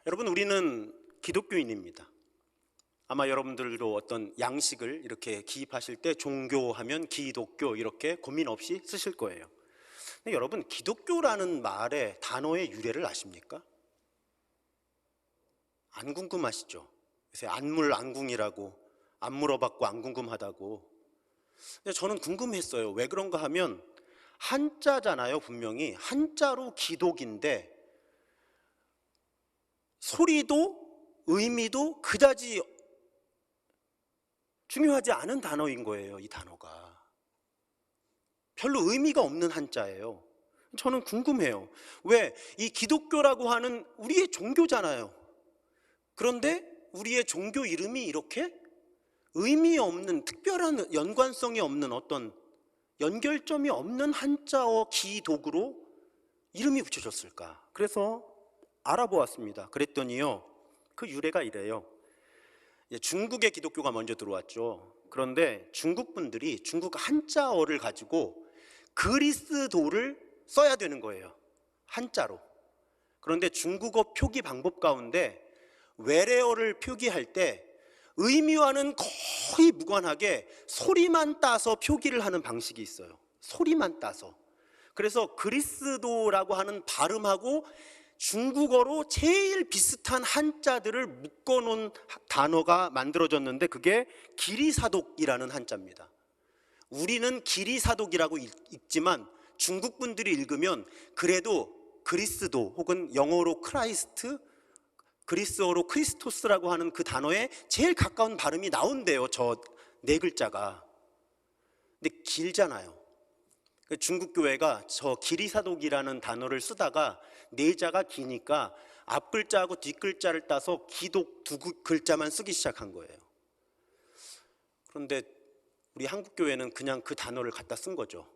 여러분, 우리는 기독교인입니다. 아마 여러분들도 어떤 양식을 이렇게 기입하실 때 종교하면 기독교 이렇게 고민 없이 쓰실 거예요. 근데 여러분, 기독교라는 말의 단어의 유래를 아십니까? 안 궁금하시죠? 요새 안물안궁이라고, 안 물어봤고 안 궁금하다고. 근데 저는 궁금했어요. 왜 그런가 하면 한자잖아요. 분명히 한자로 기독인데 소리도 의미도 그다지 중요하지 않은 단어인 거예요. 이 단어가 별로 의미가 없는 한자예요. 저는 궁금해요. 왜? 이 기독교라고 하는 우리의 종교잖아요. 그런데 우리의 종교 이름이 이렇게 의미 없는, 특별한 연관성이 없는, 어떤 연결점이 없는 한자어 기독으로 이름이 붙여졌을까? 그래서 알아보았습니다. 그랬더니요, 그 유래가 이래요. 중국의 기독교가 먼저 들어왔죠. 그런데 중국 분들이 중국 한자어를 가지고 그리스도를 써야 되는 거예요. 한자로. 그런데 중국어 표기 방법 가운데 외래어를 표기할 때 의미와는 거의 무관하게 소리만 따서 표기를 하는 방식이 있어요. 소리만 따서. 그래서 그리스도라고 하는 발음하고 중국어로 제일 비슷한 한자들을 묶어놓은 단어가 만들어졌는데 그게 기리사독이라는 한자입니다. 우리는 기리사독이라고 읽지만 중국 분들이 읽으면 그래도 그리스도 혹은 영어로 크라이스트, 그리스어로 크리스토스라고 하는 그 단어에 제일 가까운 발음이 나온대요. 저 네 글자가. 근데 길잖아요. 중국 교회가 저 기리사독이라는 단어를 쓰다가 네 자가 기니까 앞 글자하고 뒷 글자를 따서 기독 두 글자만 쓰기 시작한 거예요. 그런데 우리 한국 교회는 그냥 그 단어를 갖다 쓴 거죠.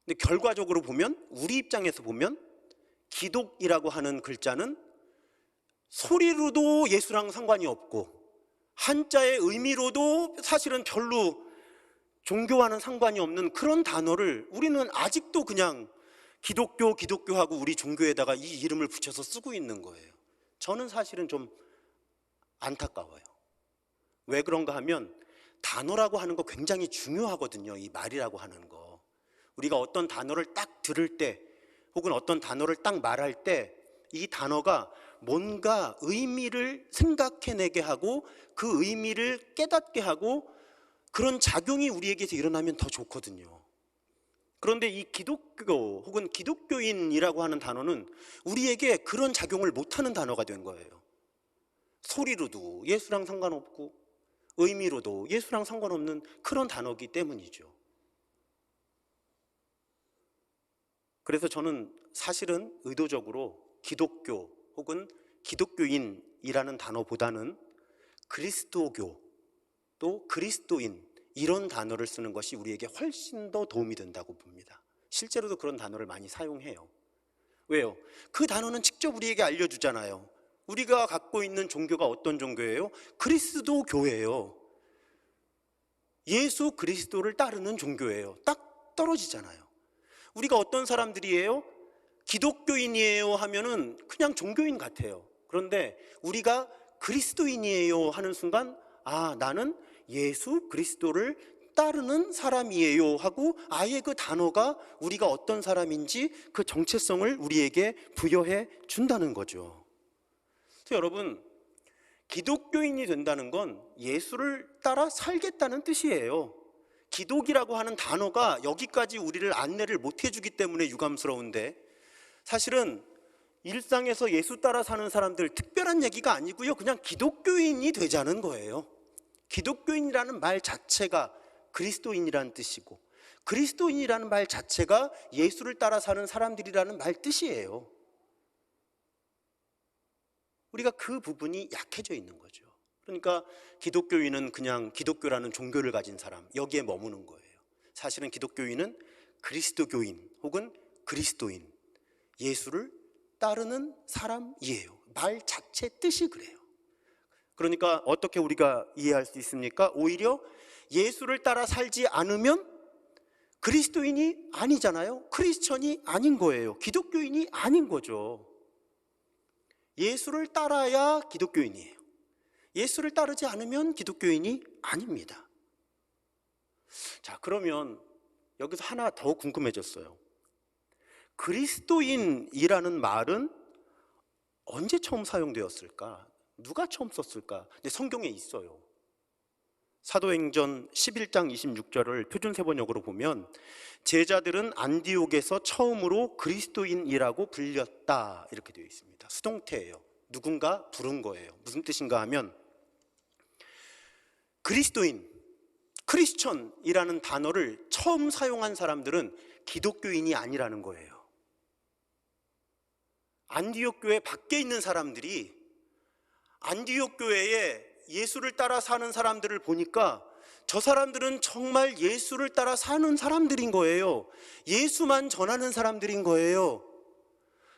근데 결과적으로 보면, 우리 입장에서 보면 기독이라고 하는 글자는 소리로도 예수랑 상관이 없고 한자의 의미로도 사실은 별로 종교와는 상관이 없는 그런 단어를 우리는 아직도 그냥 기독교하고 우리 종교에다가 이 이름을 붙여서 쓰고 있는 거예요. 저는 사실은 좀 안타까워요. 왜 그런가 하면 단어라고 하는 거 굉장히 중요하거든요. 이 말이라고 하는 거. 우리가 어떤 단어를 딱 들을 때 혹은 어떤 단어를 딱 말할 때 이 단어가 뭔가 의미를 생각해내게 하고 그 의미를 깨닫게 하고 그런 작용이 우리에게서 일어나면 더 좋거든요. 그런데 이 기독교 혹은 기독교인이라고 하는 단어는 우리에게 그런 작용을 못하는 단어가 된 거예요. 소리로도 예수랑 상관없고 의미로도 예수랑 상관없는 그런 단어이기 때문이죠. 그래서 저는 사실은 의도적으로 기독교 혹은 기독교인이라는 단어보다는 그리스도교 또 그리스도인 이런 단어를 쓰는 것이 우리에게 훨씬 더 도움이 된다고 봅니다. 실제로도 그런 단어를 많이 사용해요. 왜요? 그 단어는 직접 우리에게 알려주잖아요. 우리가 갖고 있는 종교가 어떤 종교예요? 그리스도교예요. 예수 그리스도를 따르는 종교예요. 딱 떨어지잖아요. 우리가 어떤 사람들이에요? 기독교인이에요 하면은 그냥 종교인 같아요. 그런데 우리가 그리스도인이에요 하는 순간, 아, 나는 예수 그리스도를 따르는 사람이에요 하고 아예 그 단어가 우리가 어떤 사람인지 그 정체성을 우리에게 부여해 준다는 거죠. 그래서 여러분, 기독교인이 된다는 건 예수를 따라 살겠다는 뜻이에요. 기독이라고 하는 단어가 여기까지 우리를 안내를 못 해주기 때문에 유감스러운데, 사실은 일상에서 예수 따라 사는 사람들 특별한 얘기가 아니고요, 그냥 기독교인이 되자는 거예요. 기독교인이라는 말 자체가 그리스도인이라는 뜻이고 그리스도인이라는 말 자체가 예수를 따라 사는 사람들이라는 말 뜻이에요. 우리가 그 부분이 약해져 있는 거죠. 그러니까 기독교인은 그냥 기독교라는 종교를 가진 사람, 여기에 머무는 거예요. 사실은 기독교인은 그리스도교인 혹은 그리스도인, 예수를 따르는 사람이에요. 말 자체 뜻이 그래요. 그러니까 어떻게 우리가 이해할 수 있습니까? 오히려 예수를 따라 살지 않으면 그리스도인이 아니잖아요. 크리스천이 아닌 거예요. 기독교인이 아닌 거죠. 예수를 따라야 기독교인이에요. 예수를 따르지 않으면 기독교인이 아닙니다. 자, 그러면 여기서 하나 더 궁금해졌어요. 그리스도인이라는 말은 언제 처음 사용되었을까? 누가 처음 썼을까? 근데 성경에 있어요. 사도행전 11장 26절을 표준세번역으로 보면 제자들은 안디옥에서 처음으로 그리스도인이라고 불렸다, 이렇게 되어 있습니다. 수동태예요. 누군가 부른 거예요. 무슨 뜻인가 하면 그리스도인, 크리스천이라는 단어를 처음 사용한 사람들은 기독교인이 아니라는 거예요. 안디옥 교회 밖에 있는 사람들이 안디옥 교회에 예수를 따라 사는 사람들을 보니까 저 사람들은 정말 예수를 따라 사는 사람들인 거예요. 예수만 전하는 사람들인 거예요.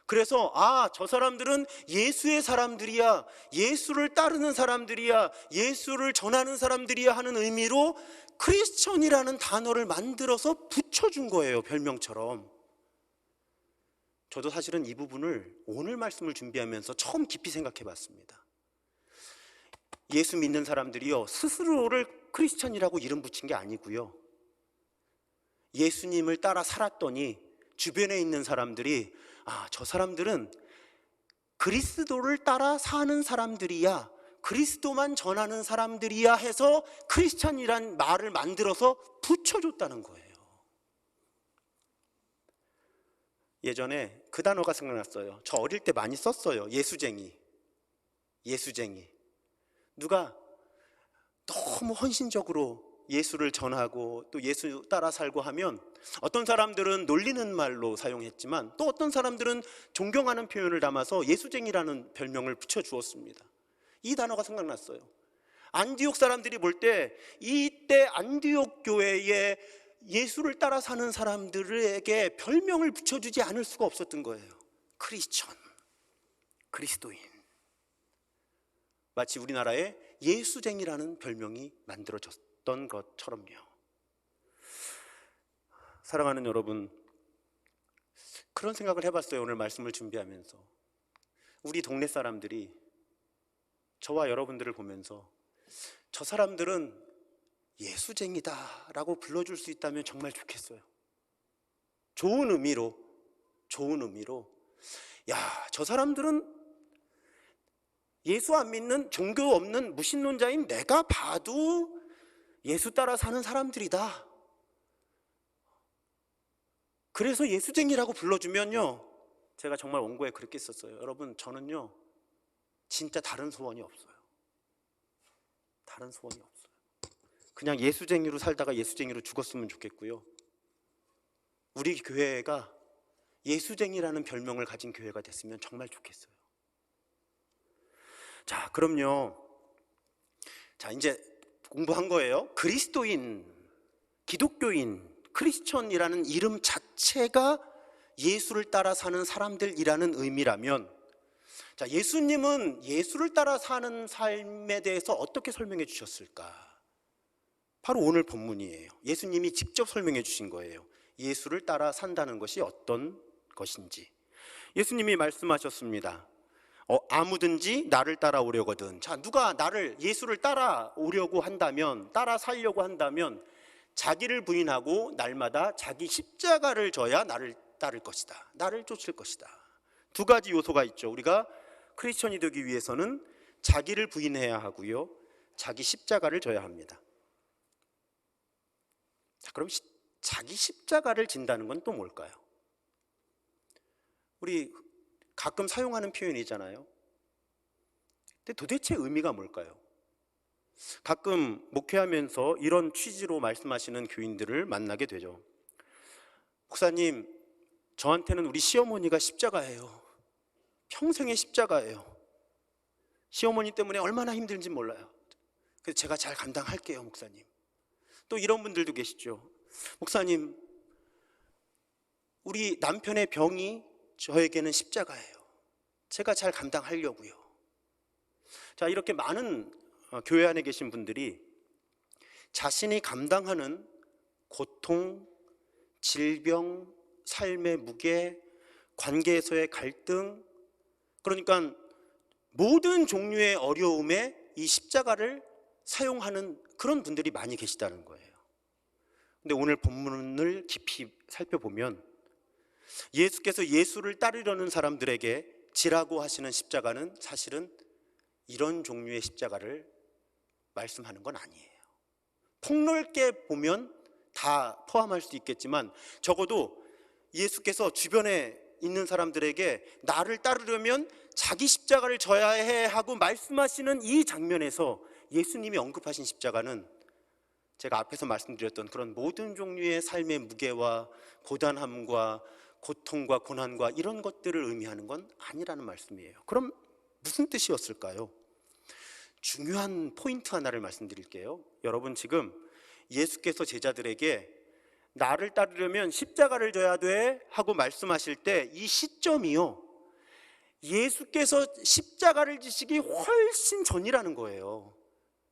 그래서 저 사람들은 예수의 사람들이야, 예수를 따르는 사람들이야, 예수를 전하는 사람들이야 하는 의미로 크리스천이라는 단어를 만들어서 붙여준 거예요, 별명처럼. 저도 사실은 이 부분을 오늘 말씀을 준비하면서 처음 깊이 생각해 봤습니다. 예수 믿는 사람들이요, 스스로를 크리스천이라고 이름 붙인 게 아니고요, 예수님을 따라 살았더니 주변에 있는 사람들이 저 사람들은 그리스도를 따라 사는 사람들이야, 그리스도만 전하는 사람들이야 해서 크리스천이란 말을 만들어서 붙여줬다는 거예요. 예전에 그 단어가 생각났어요. 저 어릴 때 많이 썼어요. 예수쟁이. 예수쟁이. 누가 너무 헌신적으로 예수를 전하고 또 예수 따라 살고 하면 어떤 사람들은 놀리는 말로 사용했지만 또 어떤 사람들은 존경하는 표현을 담아서 예수쟁이라는 별명을 붙여주었습니다. 이 단어가 생각났어요. 안디옥 사람들이 볼 때 이때 안디옥 교회에 예수를 따라 사는 사람들에게 별명을 붙여주지 않을 수가 없었던 거예요. 크리스천, 그리스도인. 마치 우리나라에 예수쟁이라는 별명이 만들어졌던 것처럼요. 사랑하는 여러분, 그런 생각을 해봤어요. 오늘 말씀을 준비하면서 우리 동네 사람들이 저와 여러분들을 보면서 저 사람들은 예수쟁이다 라고 불러줄 수 있다면 정말 좋겠어요. 좋은 의미로 저 사람들은 예수 안 믿는 종교 없는 무신론자인 내가 봐도 예수 따라 사는 사람들이다, 그래서 예수쟁이라고 불러주면요, 제가 정말 원고에 그렇게 썼어요. 여러분, 저는요 진짜 다른 소원이 없어요. 다른 소원이 없어요. 그냥 예수쟁이로 살다가 예수쟁이로 죽었으면 좋겠고요, 우리 교회가 예수쟁이라는 별명을 가진 교회가 됐으면 정말 좋겠어요. 자, 그럼요. 자, 이제 공부한 거예요. 그리스도인, 기독교인, 크리스천이라는 이름 자체가 예수를 따라 사는 사람들이라는 의미라면, 자, 예수님은 예수를 따라 사는 삶에 대해서 어떻게 설명해 주셨을까? 바로 오늘 본문이에요. 예수님이 직접 설명해 주신 거예요. 예수를 따라 산다는 것이 어떤 것인지. 예수님이 말씀하셨습니다. 아무든지 나를 따라오려거든. 자, 누가 나를, 예수를 따라오려고 한다면, 따라 살려고 한다면 자기를 부인하고 날마다 자기 십자가를 져야 나를 따를 것이다, 나를 쫓을 것이다. 두 가지 요소가 있죠. 우리가 크리스천이 되기 위해서는 자기를 부인해야 하고요, 자기 십자가를 져야 합니다. 자, 그럼 자기 십자가를 진다는 건 또 뭘까요? 우리 가끔 사용하는 표현이잖아요. 근데 도대체 의미가 뭘까요? 가끔 목회하면서 이런 취지로 말씀하시는 교인들을 만나게 되죠. 목사님, 저한테는 우리 시어머니가 십자가예요. 평생의 십자가예요. 시어머니 때문에 얼마나 힘든지 몰라요. 그래서 제가 잘 감당할게요, 목사님. 또 이런 분들도 계시죠. 목사님, 우리 남편의 병이 저에게는 십자가예요. 제가 잘 감당하려고요. 자, 이렇게 많은 교회 안에 계신 분들이 자신이 감당하는 고통, 질병, 삶의 무게, 관계에서의 갈등, 그러니까 모든 종류의 어려움에 이 십자가를 사용하는 그런 분들이 많이 계시다는 거예요. 근데 오늘 본문을 깊이 살펴보면 예수께서 예수를 따르려는 사람들에게 지라고 하시는 십자가는 사실은 이런 종류의 십자가를 말씀하는 건 아니에요. 폭넓게 보면 다 포함할 수 있겠지만 적어도 예수께서 주변에 있는 사람들에게 나를 따르려면 자기 십자가를 져야 해 하고 말씀하시는 이 장면에서 예수님이 언급하신 십자가는 제가 앞에서 말씀드렸던 그런 모든 종류의 삶의 무게와 고단함과 고통과 고난과 이런 것들을 의미하는 건 아니라는 말씀이에요. 그럼 무슨 뜻이었을까요? 중요한 포인트 하나를 말씀드릴게요. 여러분, 지금 예수께서 제자들에게 나를 따르려면 십자가를 져야 돼 하고 말씀하실 때 이 시점이요, 예수께서 십자가를 지시기 훨씬 전이라는 거예요.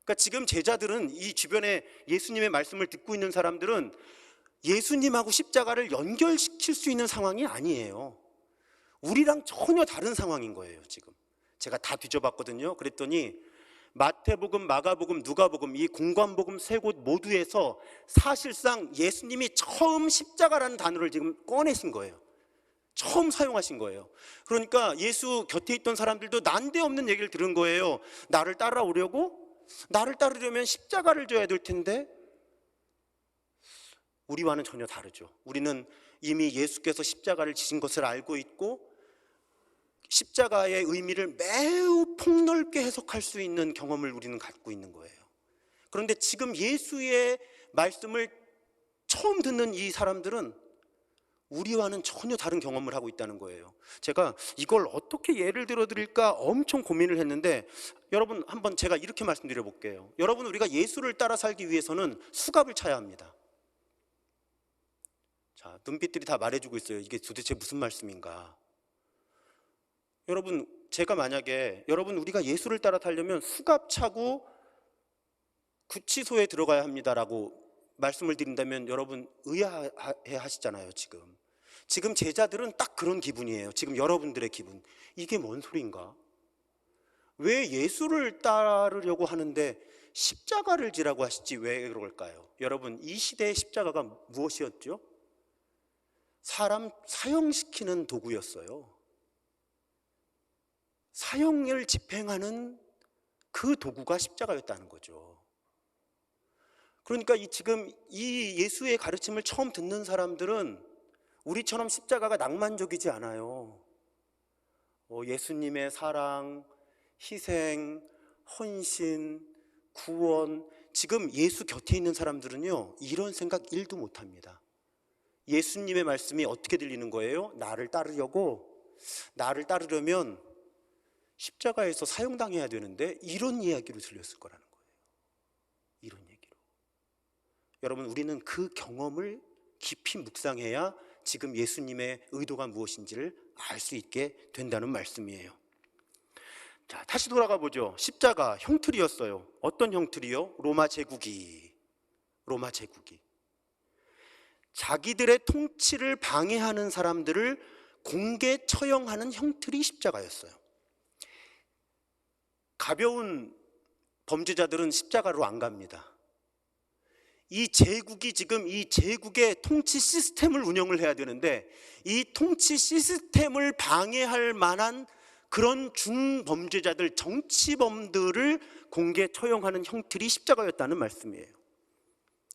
그러니까 지금 제자들은, 이 주변에 예수님의 말씀을 듣고 있는 사람들은 예수님하고 십자가를 연결시킬 수 있는 상황이 아니에요. 우리랑 전혀 다른 상황인 거예요. 지금 제가 다 뒤져봤거든요. 그랬더니 마태복음, 마가복음, 누가복음, 이 공관복음 세 곳 모두에서 사실상 예수님이 처음 십자가라는 단어를 지금 꺼내신 거예요. 처음 사용하신 거예요. 그러니까 예수 곁에 있던 사람들도 난데없는 얘기를 들은 거예요. 나를 따라오려고? 나를 따르려면 십자가를 져야 될 텐데. 우리와는 전혀 다르죠. 우리는 이미 예수께서 십자가를 지신 것을 알고 있고 십자가의 의미를 매우 폭넓게 해석할 수 있는 경험을 우리는 갖고 있는 거예요. 그런데 지금 예수의 말씀을 처음 듣는 이 사람들은 우리와는 전혀 다른 경험을 하고 있다는 거예요. 제가 이걸 어떻게 예를 들어 드릴까 엄청 고민을 했는데, 여러분, 한번 제가 이렇게 말씀드려 볼게요. 여러분, 우리가 예수를 따라 살기 위해서는 수갑을 차야 합니다. 자, 눈빛들이 다 말해주고 있어요. 이게 도대체 무슨 말씀인가? 여러분, 제가 만약에 우리가 예수를 따라 타려면 수갑 차고 구치소에 들어가야 합니다라고 말씀을 드린다면 여러분 의아해 하시잖아요. 지금 제자들은 딱 그런 기분이에요. 지금 여러분들의 기분, 이게 뭔 소린가? 왜 예수를 따르려고 하는데 십자가를 지라고 하시지? 왜 그럴까요? 여러분, 이 시대의 십자가가 무엇이었죠? 사람 사형시키는 도구였어요. 사형을 집행하는 그 도구가 십자가였다는 거죠. 그러니까 지금 이 예수의 가르침을 처음 듣는 사람들은 우리처럼 십자가가 낭만적이지 않아요. 예수님의 사랑, 희생, 헌신, 구원, 지금 예수 곁에 있는 사람들은요, 이런 생각 1도 못합니다. 예수님의 말씀이 어떻게 들리는 거예요? 나를 따르려면 십자가에서 사형당해야 되는데, 이런 이야기로 들렸을 거라는 거예요. 이런 얘기로. 여러분, 우리는 그 경험을 깊이 묵상해야 지금 예수님의 의도가 무엇인지를 알 수 있게 된다는 말씀이에요. 자, 다시 돌아가 보죠. 십자가 형틀이었어요. 어떤 형틀이요? 로마 제국이 자기들의 통치를 방해하는 사람들을 공개 처형하는 형틀이 십자가였어요. 가벼운 범죄자들은 십자가로 안 갑니다. 이 제국이 지금 이 제국의 통치 시스템을 운영을 해야 되는데, 이 통치 시스템을 방해할 만한 그런 중범죄자들, 정치범들을 공개 처형하는 형틀이 십자가였다는 말씀이에요.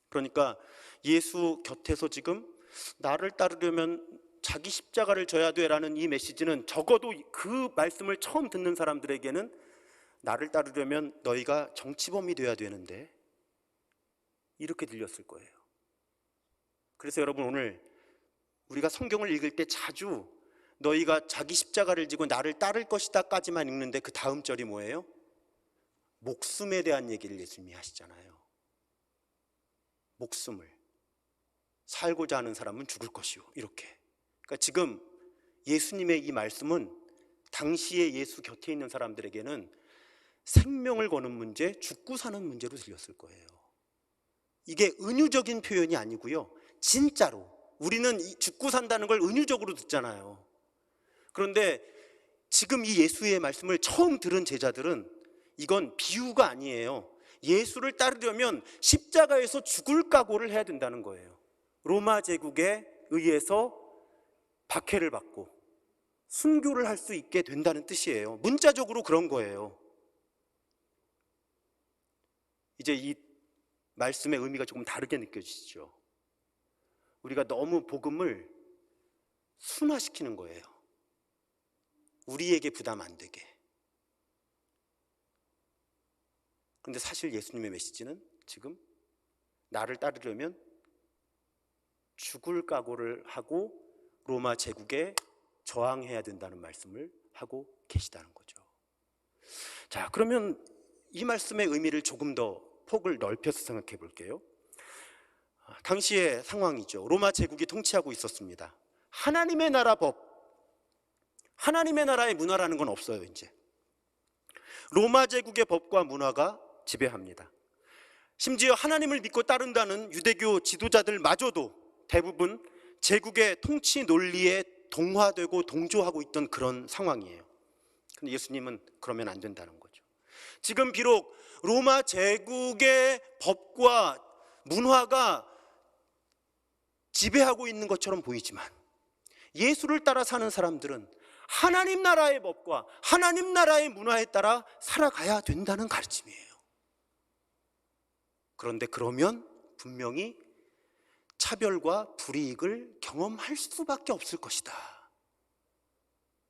그러니까 예수 곁에서 지금 나를 따르려면 자기 십자가를 져야 돼라는 이 메시지는, 적어도 그 말씀을 처음 듣는 사람들에게는 나를 따르려면 너희가 정치범이 돼야 되는데, 이렇게 들렸을 거예요. 그래서 여러분, 오늘 우리가 성경을 읽을 때 자주 너희가 자기 십자가를 지고 나를 따를 것이다 까지만 읽는데, 그 다음 절이 뭐예요? 목숨에 대한 얘기를 예수님이 하시잖아요. 목숨을, 살고자 하는 사람은 죽을 것이요, 이렇게. 그러니까 지금 예수님의 이 말씀은 당시에 예수 곁에 있는 사람들에게는 생명을 거는 문제, 죽고 사는 문제로 들렸을 거예요. 이게 은유적인 표현이 아니고요, 진짜로 우리는 죽고 산다는 걸 은유적으로 듣잖아요. 그런데 지금 이 예수의 말씀을 처음 들은 제자들은 이건 비유가 아니에요. 예수를 따르려면 십자가에서 죽을 각오를 해야 된다는 거예요. 로마 제국에 의해서 박해를 받고 순교를 할 수 있게 된다는 뜻이에요. 문자적으로 그런 거예요. 이제 이 말씀의 의미가 조금 다르게 느껴지시죠? 우리가 너무 복음을 순화시키는 거예요. 우리에게 부담 안 되게. 그런데 사실 예수님의 메시지는 지금 나를 따르려면 죽을 각오를 하고 로마 제국에 저항해야 된다는 말씀을 하고 계시다는 거죠. 자, 그러면 이 말씀의 의미를 조금 더 폭을 넓혀서 생각해 볼게요. 당시의 상황이죠. 로마 제국이 통치하고 있었습니다. 하나님의 나라 법, 하나님의 나라의 문화라는 건 없어요. 이제 로마 제국의 법과 문화가 지배합니다. 심지어 하나님을 믿고 따른다는 유대교 지도자들마저도 대부분 제국의 통치 논리에 동화되고 동조하고 있던 그런 상황이에요. 근데 예수님은 그러면 안 된다는 거죠. 지금 비록 로마 제국의 법과 문화가 지배하고 있는 것처럼 보이지만 예수를 따라 사는 사람들은 하나님 나라의 법과 하나님 나라의 문화에 따라 살아가야 된다는 가르침이에요. 그런데 그러면 분명히 차별과 불이익을 경험할 수밖에 없을 것이다.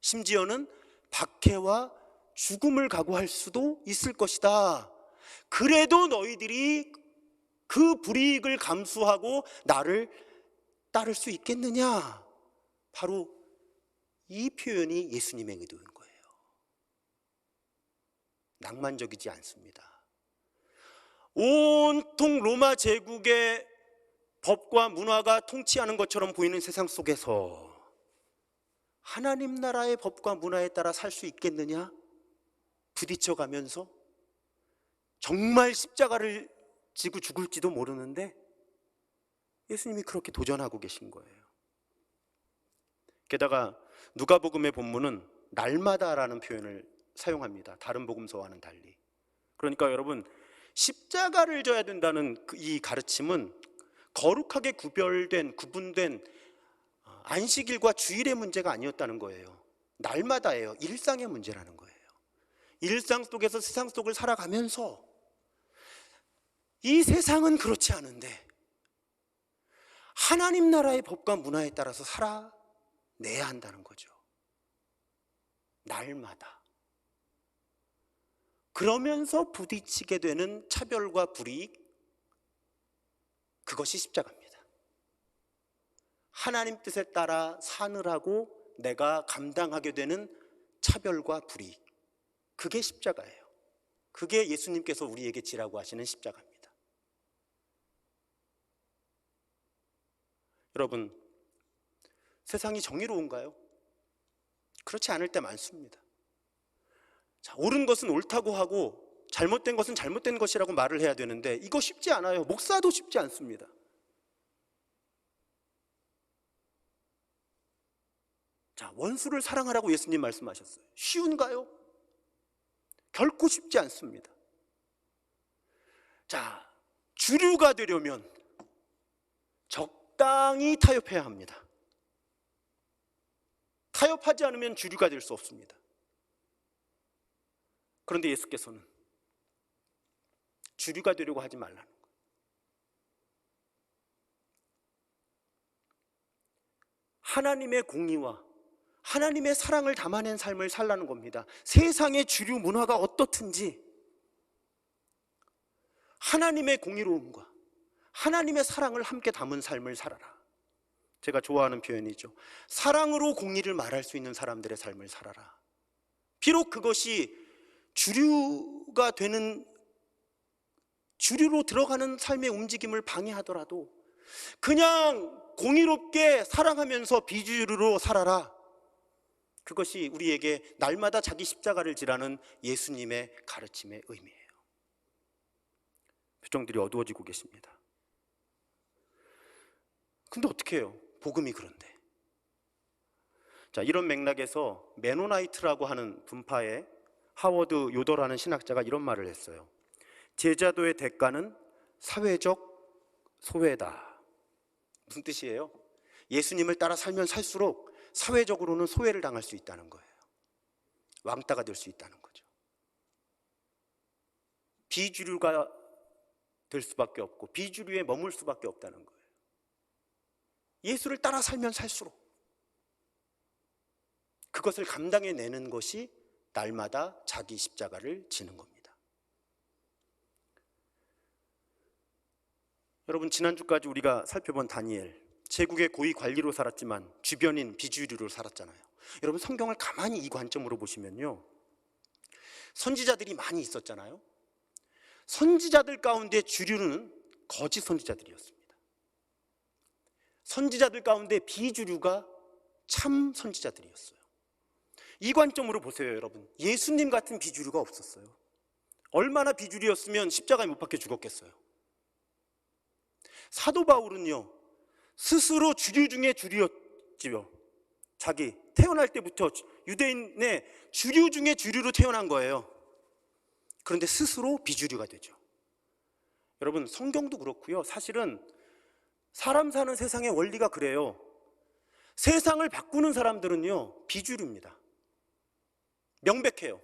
심지어는 박해와 죽음을 각오할 수도 있을 것이다. 그래도 너희들이 그 불이익을 감수하고 나를 따를 수 있겠느냐? 바로 이 표현이 예수님의 의도인 거예요. 낭만적이지 않습니다. 온통 로마 제국의 법과 문화가 통치하는 것처럼 보이는 세상 속에서 하나님 나라의 법과 문화에 따라 살 수 있겠느냐? 부딪혀가면서 정말 십자가를 지고 죽을지도 모르는데 예수님이 그렇게 도전하고 계신 거예요. 게다가 누가복음의 본문은 날마다라는 표현을 사용합니다. 다른 복음서와는 달리. 그러니까 여러분, 십자가를 져야 된다는 이 가르침은 거룩하게 구분된 안식일과 주일의 문제가 아니었다는 거예요. 날마다예요. 일상의 문제라는 거예요. 일상 속에서 세상 속을 살아가면서 이 세상은 그렇지 않은데 하나님 나라의 법과 문화에 따라서 살아내야 한다는 거죠. 날마다. 그러면서 부딪히게 되는 차별과 불이익, 그것이 십자가입니다. 하나님 뜻에 따라 사느라고 내가 감당하게 되는 차별과 불이익, 그게 십자가예요. 그게 예수님께서 우리에게 지라고 하시는 십자가입니다. 여러분, 세상이 정의로운가요? 그렇지 않을 때 많습니다. 자, 옳은 것은 옳다고 하고 잘못된 것은 잘못된 것이라고 말을 해야 되는데 이거 쉽지 않아요. 목사도 쉽지 않습니다. 자, 원수를 사랑하라고 예수님 말씀하셨어요. 쉬운가요? 결코 쉽지 않습니다. 자, 주류가 되려면 적당히 타협해야 합니다. 타협하지 않으면 주류가 될 수 없습니다. 그런데 예수께서는 주류가 되려고 하지 말라는 거예요. 하나님의 공의와 하나님의 사랑을 담아낸 삶을 살라는 겁니다. 세상의 주류 문화가 어떻든지 하나님의 공의로움과 하나님의 사랑을 함께 담은 삶을 살아라. 제가 좋아하는 표현이죠. 사랑으로 공의를 말할 수 있는 사람들의 삶을 살아라. 비록 그것이 주류가 되는, 주류로 들어가는 삶의 움직임을 방해하더라도 그냥 공의롭게 사랑하면서 비주류로 살아라. 그것이 우리에게 날마다 자기 십자가를 지라는 예수님의 가르침의 의미예요. 표정들이 어두워지고 계십니다. 근데 어떻게 해요? 복음이 그런데 자, 이런 맥락에서 메노나이트라고 하는 분파의 하워드 요더라는 신학자가 이런 말을 했어요. 제자도의 대가는 사회적 소외다. 무슨 뜻이에요? 예수님을 따라 살면 살수록 사회적으로는 소외를 당할 수 있다는 거예요. 왕따가 될 수 있다는 거죠. 비주류가 될 수밖에 없고 비주류에 머물 수밖에 없다는 거예요. 예수를 따라 살면 살수록 그것을 감당해내는 것이 날마다 자기 십자가를 지는 겁니다. 여러분, 지난주까지 우리가 살펴본 다니엘, 제국의 고위 관리로 살았지만 주변인 비주류로 살았잖아요. 여러분, 성경을 가만히 이 관점으로 보시면요, 선지자들이 많이 있었잖아요. 선지자들 가운데 주류는 거짓 선지자들이었습니다. 선지자들 가운데 비주류가 참 선지자들이었어요. 이 관점으로 보세요, 여러분. 예수님 같은 비주류가 없었어요. 얼마나 비주류였으면 십자가에 못 박혀 죽었겠어요. 사도 바울은요, 스스로 주류 중에 주류였지요. 자기 태어날 때부터 유대인의 주류 중에 주류로 태어난 거예요. 그런데 스스로 비주류가 되죠. 여러분, 성경도 그렇고요. 사실은 사람 사는 세상의 원리가 그래요. 세상을 바꾸는 사람들은요, 비주류입니다. 명백해요.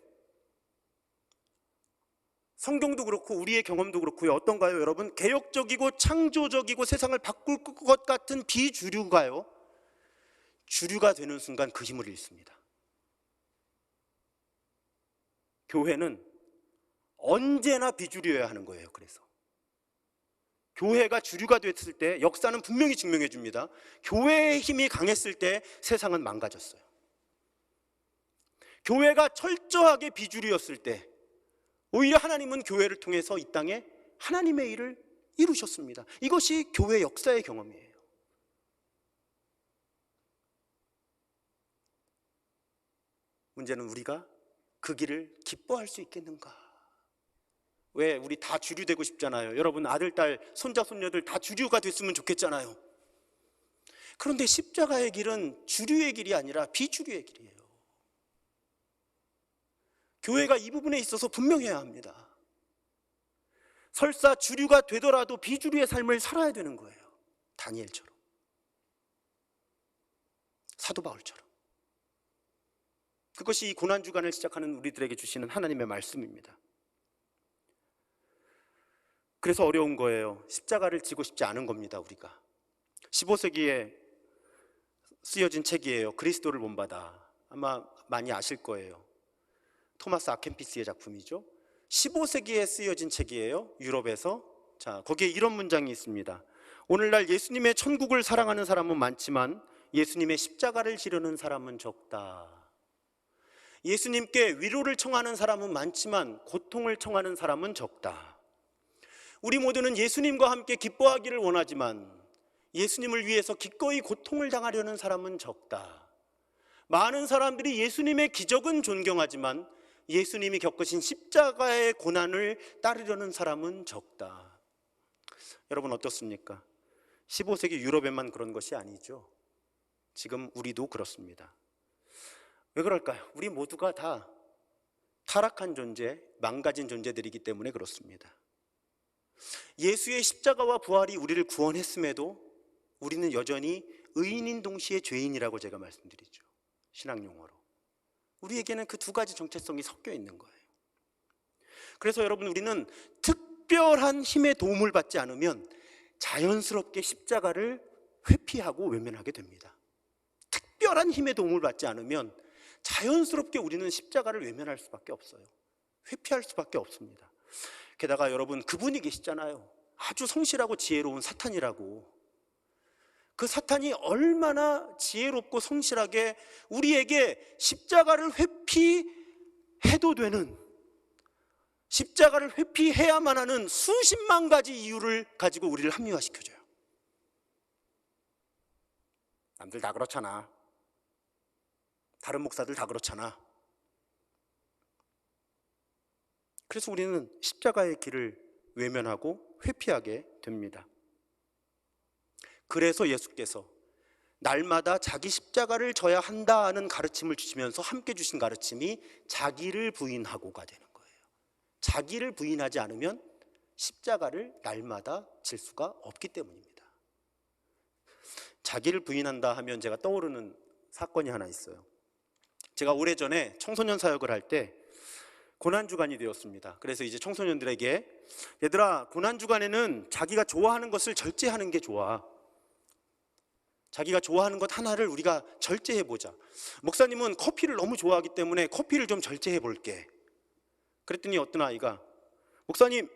성경도 그렇고 우리의 경험도 그렇고요. 어떤가요, 여러분? 개혁적이고 창조적이고 세상을 바꿀 것 같은 비주류가요, 주류가 되는 순간 그 힘을 잃습니다. 교회는 언제나 비주류여야 하는 거예요. 그래서 교회가 주류가 됐을 때 역사는 분명히 증명해 줍니다. 교회의 힘이 강했을 때 세상은 망가졌어요. 교회가 철저하게 비주류였을 때 오히려 하나님은 교회를 통해서 이 땅에 하나님의 일을 이루셨습니다. 이것이 교회 역사의 경험이에요. 문제는 우리가 그 길을 기뻐할 수 있겠는가? 왜? 우리 다 주류 되고 싶잖아요. 여러분, 아들, 딸, 손자, 손녀들 다 주류가 됐으면 좋겠잖아요. 그런데 십자가의 길은 주류의 길이 아니라 비주류의 길이에요. 교회가 이 부분에 있어서 분명해야 합니다. 설사 주류가 되더라도 비주류의 삶을 살아야 되는 거예요. 다니엘처럼, 사도 바울처럼. 그것이 이 고난주간을 시작하는 우리들에게 주시는 하나님의 말씀입니다. 그래서 어려운 거예요. 십자가를 지고 싶지 않은 겁니다. 우리가 15세기에 쓰여진 책이에요. 그리스도를 본받아. 아마 많이 아실 거예요. 토마스 아켄피스의 작품이죠. 15세기에 쓰여진 책이에요. 유럽에서. 자, 거기에 이런 문장이 있습니다. 오늘날 예수님의 천국을 사랑하는 사람은 많지만 예수님의 십자가를 지르는 사람은 적다. 예수님께 위로를 청하는 사람은 많지만 고통을 청하는 사람은 적다. 우리 모두는 예수님과 함께 기뻐하기를 원하지만 예수님을 위해서 기꺼이 고통을 당하려는 사람은 적다. 많은 사람들이 예수님의 기적은 존경하지만 예수님이 겪으신 십자가의 고난을 따르려는 사람은 적다. 여러분, 어떻습니까? 15세기 유럽에만 그런 것이 아니죠. 지금 우리도 그렇습니다. 왜 그럴까요? 우리 모두가 다 타락한 존재, 망가진 존재들이기 때문에 그렇습니다. 예수의 십자가와 부활이 우리를 구원했음에도 우리는 여전히 의인인 동시에 죄인이라고 제가 말씀드리죠. 신학 용어로. 우리에게는 그 두 가지 정체성이 섞여 있는 거예요. 그래서 여러분, 우리는 특별한 힘의 도움을 받지 않으면 자연스럽게 십자가를 회피하고 외면하게 됩니다. 특별한 힘의 도움을 받지 않으면 자연스럽게 우리는 십자가를 외면할 수밖에 없어요. 회피할 수밖에 없습니다. 게다가 여러분, 그분이 계시잖아요. 아주 성실하고 지혜로운 사탄이라고. 그 사탄이 얼마나 지혜롭고 성실하게 우리에게 십자가를 회피해도 되는, 십자가를 회피해야만 하는 수십만 가지 이유를 가지고 우리를 합리화시켜줘요. 남들 다 그렇잖아. 다른 목사들 다 그렇잖아. 그래서 우리는 십자가의 길을 외면하고 회피하게 됩니다. 그래서 예수께서 날마다 자기 십자가를 져야 한다는 가르침을 주시면서 함께 주신 가르침이 자기를 부인하고가 되는 거예요. 자기를 부인하지 않으면 십자가를 날마다 질 수가 없기 때문입니다. 자기를 부인한다 하면 제가 떠오르는 사건이 하나 있어요. 제가 오래전에 청소년 사역을 할 때 고난주간이 되었습니다. 그래서 이제 청소년들에게, 얘들아, 고난주간에는 자기가 좋아하는 것을 절제하는 게 좋아. 자기가 좋아하는 것 하나를 우리가 절제해보자. 목사님은 커피를 너무 좋아하기 때문에 커피를 좀 절제해볼게. 그랬더니 어떤 아이가, 목사님,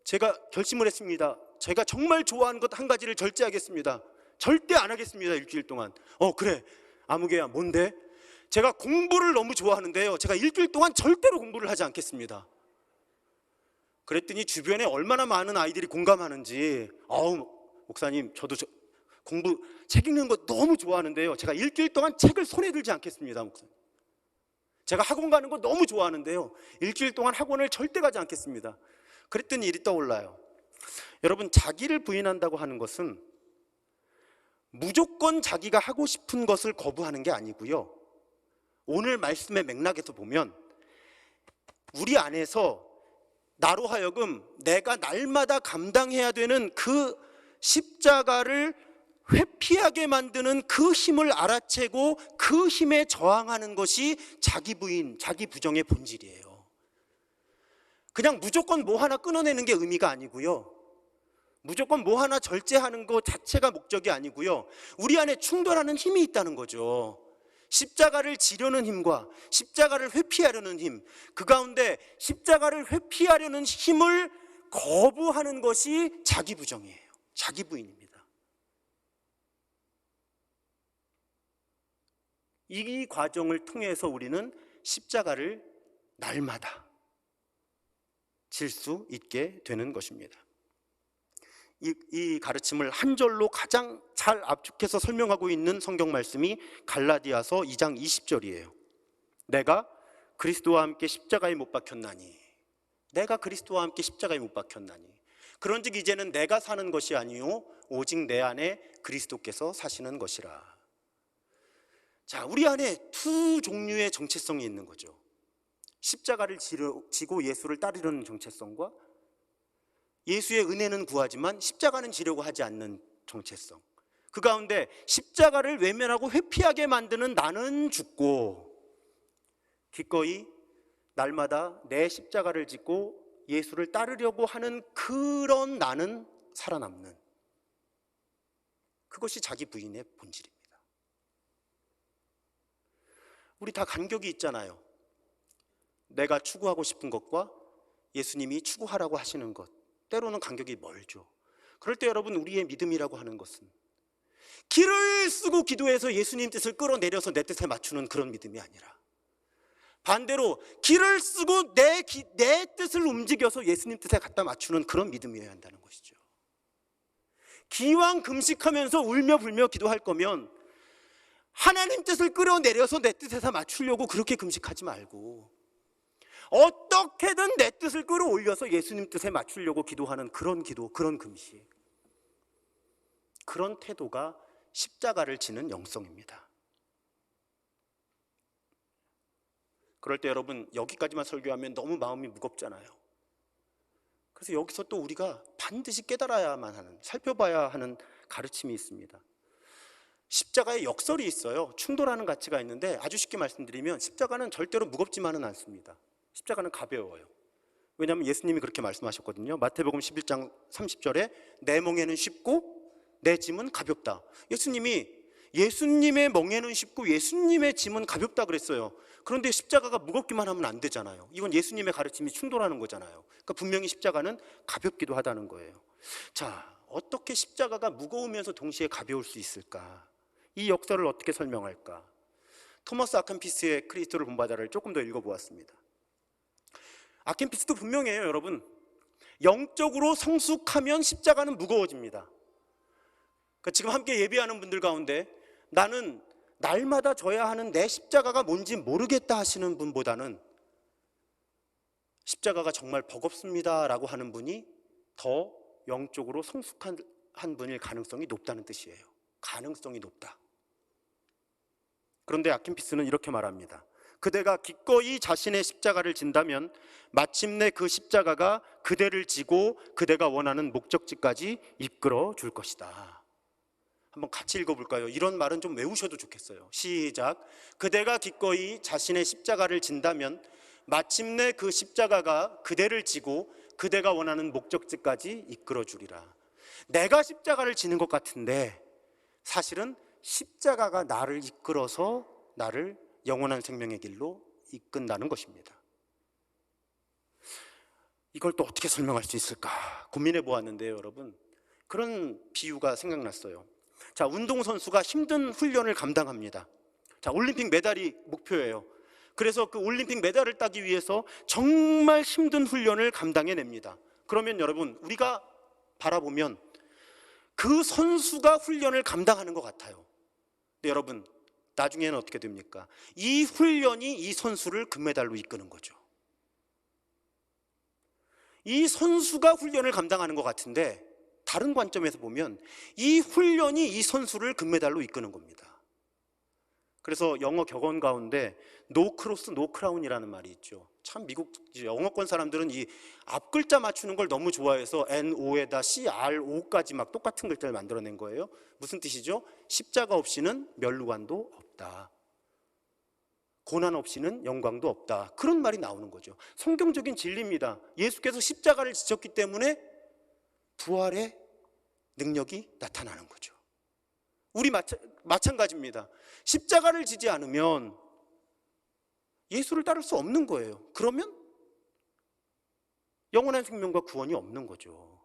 제가 결심을 했습니다. 제가 정말 좋아하는 것 한 가지를 절제하겠습니다. 절대 안 하겠습니다. 일주일 동안. 그래, 아무개야, 뭔데? 제가 공부를 너무 좋아하는데요, 제가 일주일 동안 절대로 공부를 하지 않겠습니다. 그랬더니 주변에 얼마나 많은 아이들이 공감하는지, 목사님, 저도 공부, 책 읽는 거 너무 좋아하는데요, 제가 일주일 동안 책을 손에 들지 않겠습니다. 목사님, 제가 학원 가는 거 너무 좋아하는데요, 일주일 동안 학원을 절대 가지 않겠습니다. 그랬더니 일이 떠올라요. 여러분, 자기를 부인한다고 하는 것은 무조건 자기가 하고 싶은 것을 거부하는 게 아니고요, 오늘 말씀의 맥락에서 보면 우리 안에서 나로 하여금 내가 날마다 감당해야 되는 그 십자가를 회피하게 만드는 그 힘을 알아채고 그 힘에 저항하는 것이 자기 부인, 자기 부정의 본질이에요. 그냥 무조건 뭐 하나 끊어내는 게 의미가 아니고요, 무조건 뭐 하나 절제하는 것 자체가 목적이 아니고요, 우리 안에 충돌하는 힘이 있다는 거죠. 십자가를 지려는 힘과 십자가를 회피하려는 힘, 그 가운데 십자가를 회피하려는 힘을 거부하는 것이 자기 부정이에요. 자기 부인입니다. 이 과정을 통해서 우리는 십자가를 날마다 질 수 있게 되는 것입니다. 이 가르침을 한 절로 가장 잘 압축해서 설명하고 있는 성경 말씀이 갈라디아서 2장 20절이에요. 내가 그리스도와 함께 십자가에 못 박혔나니, 내가 그리스도와 함께 십자가에 못 박혔나니, 그런즉 이제는 내가 사는 것이 아니요 오직 내 안에 그리스도께서 사시는 것이라. 자, 우리 안에 두 종류의 정체성이 있는 거죠. 십자가를 지고 예수를 따르려는 정체성과 예수의 은혜는 구하지만 십자가는 지려고 하지 않는 정체성. 그 가운데 십자가를 외면하고 회피하게 만드는 나는 죽고 기꺼이 날마다 내 십자가를 짓고 예수를 따르려고 하는 그런 나는 살아남는, 그것이 자기 부인의 본질입니다. 우리 다 간격이 있잖아요. 내가 추구하고 싶은 것과 예수님이 추구하라고 하시는 것, 때로는 간격이 멀죠. 그럴 때 여러분, 우리의 믿음이라고 하는 것은 기를 쓰고 기도해서 예수님 뜻을 끌어내려서 내 뜻에 맞추는 그런 믿음이 아니라, 반대로 기를 쓰고 내 뜻을 움직여서 예수님 뜻에 갖다 맞추는 그런 믿음이어야 한다는 것이죠. 기왕 금식하면서 울며 불며 기도할 거면 하나님 뜻을 끌어내려서 내 뜻에서 맞추려고 그렇게 금식하지 말고, 어떻게든 내 뜻을 끌어올려서 예수님 뜻에 맞추려고 기도하는 그런 기도, 그런 금식, 그런 태도가 십자가를 지는 영성입니다. 그럴 때 여러분, 여기까지만 설교하면 너무 마음이 무겁잖아요. 그래서 여기서 또 우리가 반드시 깨달아야만 하는, 살펴봐야 하는 가르침이 있습니다. 십자가에 역설이 있어요. 충돌하는 가치가 있는데, 아주 쉽게 말씀드리면 십자가는 절대로 무겁지만은 않습니다. 십자가는 가벼워요. 왜냐하면 예수님이 그렇게 말씀하셨거든요. 마태복음 11장 30절에 내 멍에는 쉽고 내 짐은 가볍다. 예수님의 멍에는 쉽고 예수님의 짐은 가볍다 그랬어요. 그런데 십자가가 무겁기만 하면 안 되잖아요. 이건 예수님의 가르침이 충돌하는 거잖아요. 그러니까 분명히 십자가는 가볍기도 하다는 거예요. 자, 어떻게 십자가가 무거우면서 동시에 가벼울 수 있을까? 이 역설을 어떻게 설명할까? 토머스 아켄피스의 그리스도를 본받아를 조금 더 읽어보았습니다. 아켄피스도 분명해요, 여러분. 영적으로 성숙하면 십자가는 무거워집니다. 그러니까 지금 함께 예배하는 분들 가운데 나는 날마다 져야 하는 내 십자가가 뭔지 모르겠다 하시는 분보다는 십자가가 정말 버겁습니다 라고 하는 분이 더 영적으로 성숙한 분일 가능성이 높다는 뜻이에요. 가능성이 높다. 그런데 아킨피스는 이렇게 말합니다. 그대가 기꺼이 자신의 십자가를 진다면 마침내 그 십자가가 그대를 지고 그대가 원하는 목적지까지 이끌어 줄 것이다. 한번 같이 읽어볼까요? 이런 말은 좀 외우셔도 좋겠어요. 시작. 그대가 기꺼이 자신의 십자가를 진다면 마침내 그 십자가가 그대를 지고 그대가 원하는 목적지까지 이끌어 주리라. 내가 십자가를 지는 것 같은데 사실은 십자가가 나를 이끌어서 나를 영원한 생명의 길로 이끈다는 것입니다. 이걸 또 어떻게 설명할 수 있을까 고민해 보았는데요, 여러분. 그런 비유가 생각났어요. 자, 운동선수가 힘든 훈련을 감당합니다. 자, 올림픽 메달이 목표예요. 그래서 그 올림픽 메달을 따기 위해서 정말 힘든 훈련을 감당해냅니다. 그러면 여러분, 우리가 바라보면 그 선수가 훈련을 감당하는 것 같아요. 근데 여러분, 나중에는 어떻게 됩니까? 이 훈련이 이 선수를 금메달로 이끄는 거죠. 이 선수가 훈련을 감당하는 것 같은데 다른 관점에서 보면 이 훈련이 이 선수를 금메달로 이끄는 겁니다. 그래서 영어 격언 가운데 노 크로스 노 크라운이라는 말이 있죠. 참 미국 영어권 사람들은 이 앞글자 맞추는 걸 너무 좋아해서 NO에다 CRO까지 막 똑같은 글자를 만들어낸 거예요. 무슨 뜻이죠? 십자가 없이는 멸루관도 없다. 고난 없이는 영광도 없다. 그런 말이 나오는 거죠. 성경적인 진리입니다. 예수께서 십자가를 지셨기 때문에 부활의 능력이 나타나는 거죠. 우리 마찬가지입니다. 십자가를 지지 않으면 예수를 따를 수 없는 거예요. 그러면 영원한 생명과 구원이 없는 거죠.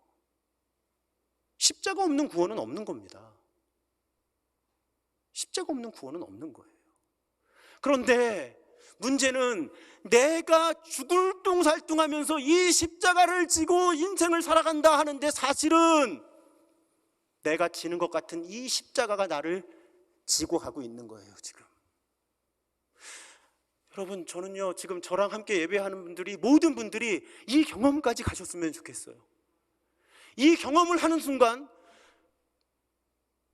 십자가 없는 구원은 없는 겁니다. 십자가 없는 구원은 없는 거예요. 그런데 문제는 내가 죽을 뚱살뚱하면서 이 십자가를 지고 인생을 살아간다 하는데 사실은 내가 지는 것 같은 이 십자가가 나를 지고 가고 있는 거예요, 지금. 여러분, 저는요, 지금 저랑 함께 예배하는 분들이, 모든 분들이 이 경험까지 가셨으면 좋겠어요. 이 경험을 하는 순간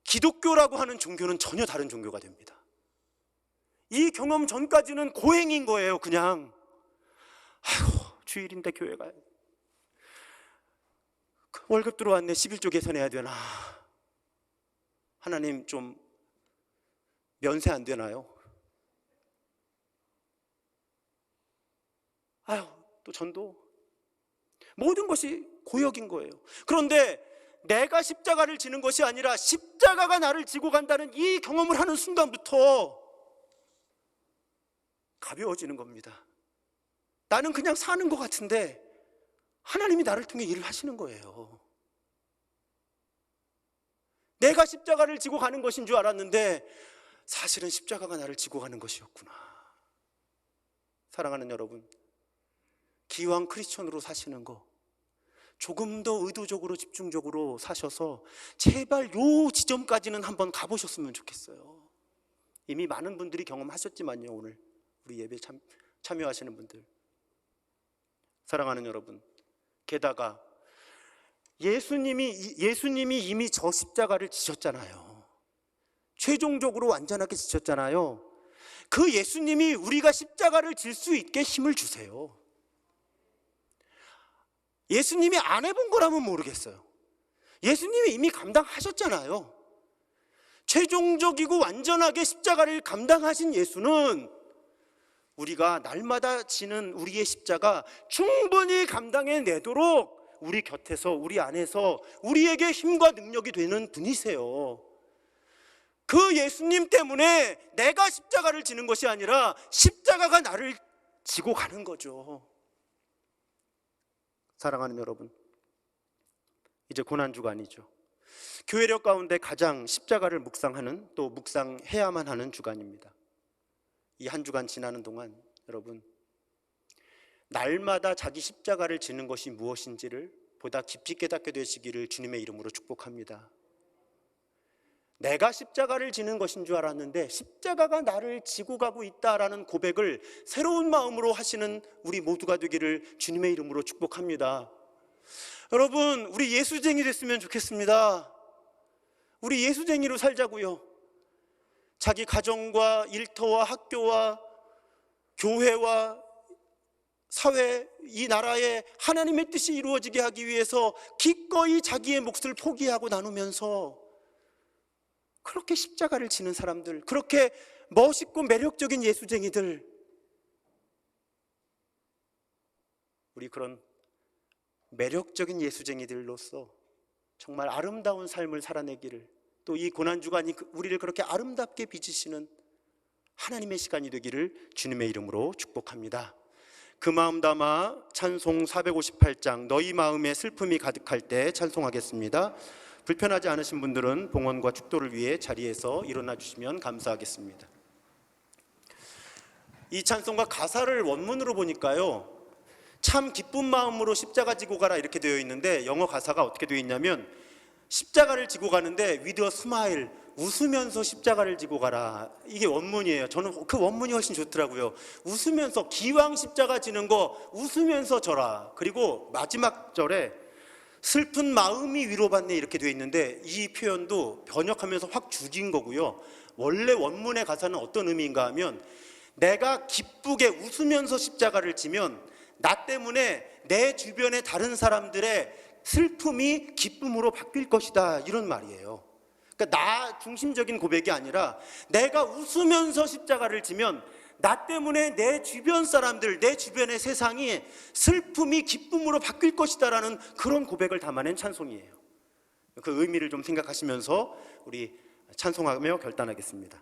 기독교라고 하는 종교는 전혀 다른 종교가 됩니다. 이 경험 전까지는 고행인 거예요, 그냥. 아이고, 주일인데 교회 가야 돼. 월급 들어왔네, 11조 계산해야 되나. 하나님 좀 면세 안 되나요? 아유, 또 전도. 모든 것이 고역인 거예요. 그런데 내가 십자가를 지는 것이 아니라 십자가가 나를 지고 간다는 이 경험을 하는 순간부터 가벼워지는 겁니다. 나는 그냥 사는 것 같은데 하나님이 나를 통해 일을 하시는 거예요. 내가 십자가를 지고 가는 것인 줄 알았는데 사실은 십자가가 나를 지고 가는 것이었구나. 사랑하는 여러분, 기왕 크리스천으로 사시는 거 조금 더 의도적으로 집중적으로 사셔서 제발 요 지점까지는 한번 가보셨으면 좋겠어요. 이미 많은 분들이 경험하셨지만요, 오늘 우리 예배 참여하시는 분들. 사랑하는 여러분, 게다가 예수님이 이미 저 십자가를 지셨잖아요. 최종적으로 완전하게 지셨잖아요. 그 예수님이 우리가 십자가를 질 수 있게 힘을 주세요. 예수님이 안 해본 거라면 모르겠어요. 예수님이 이미 감당하셨잖아요. 최종적이고 완전하게 십자가를 감당하신 예수는 우리가 날마다 지는 우리의 십자가 충분히 감당해내도록 우리 곁에서, 우리 안에서 우리에게 힘과 능력이 되는 분이세요. 그 예수님 때문에 내가 십자가를 지는 것이 아니라 십자가가 나를 지고 가는 거죠. 사랑하는 여러분, 이제 고난주간이죠. 교회력 가운데 가장 십자가를 묵상하는, 또 묵상해야만 하는 주간입니다. 이 한 주간 지나는 동안 여러분, 날마다 자기 십자가를 지는 것이 무엇인지를 보다 깊이 깨닫게 되시기를 주님의 이름으로 축복합니다. 내가 십자가를 지는 것인 줄 알았는데 십자가가 나를 지고 가고 있다라는 고백을 새로운 마음으로 하시는 우리 모두가 되기를 주님의 이름으로 축복합니다. 여러분, 우리 예수쟁이 됐으면 좋겠습니다. 우리 예수쟁이로 살자고요. 자기 가정과 일터와 학교와 교회와 사회, 이 나라의 하나님의 뜻이 이루어지게 하기 위해서 기꺼이 자기의 몫을 포기하고 나누면서 그렇게 십자가를 지는 사람들, 그렇게 멋있고 매력적인 예수쟁이들, 우리 그런 매력적인 예수쟁이들로서 정말 아름다운 삶을 살아내기를, 또 이 고난주간이 우리를 그렇게 아름답게 빚으시는 하나님의 시간이 되기를 주님의 이름으로 축복합니다. 그 마음 담아 찬송 458장 너희 마음에 슬픔이 가득할 때 찬송하겠습니다. 불편하지 않으신 분들은 봉헌과 축도를 위해 자리에서 일어나 주시면 감사하겠습니다. 이 찬송가 가사를 원문으로 보니까요, 참 기쁜 마음으로 십자가 지고 가라 이렇게 되어 있는데, 영어 가사가 어떻게 되어 있냐면 십자가를 지고 가는데 with a smile, 웃으면서 십자가를 지고 가라, 이게 원문이에요. 저는 그 원문이 훨씬 좋더라고요. 웃으면서, 기왕 십자가 지는 거 웃으면서 져라. 그리고 마지막 절에 슬픈 마음이 위로받네 이렇게 되어 있는데, 이 표현도 번역하면서 확 죽인 거고요. 원래 원문의 가사는 어떤 의미인가 하면, 내가 기쁘게 웃으면서 십자가를 지면 나 때문에 내 주변의 다른 사람들의 슬픔이 기쁨으로 바뀔 것이다, 이런 말이에요. 그러니까 나 중심적인 고백이 아니라 내가 웃으면서 십자가를 지면 나 때문에 내 주변 사람들, 내 주변의 세상이 슬픔이 기쁨으로 바뀔 것이다라는 그런 고백을 담아낸 찬송이에요. 그 의미를 좀 생각하시면서 우리 찬송하며 결단하겠습니다.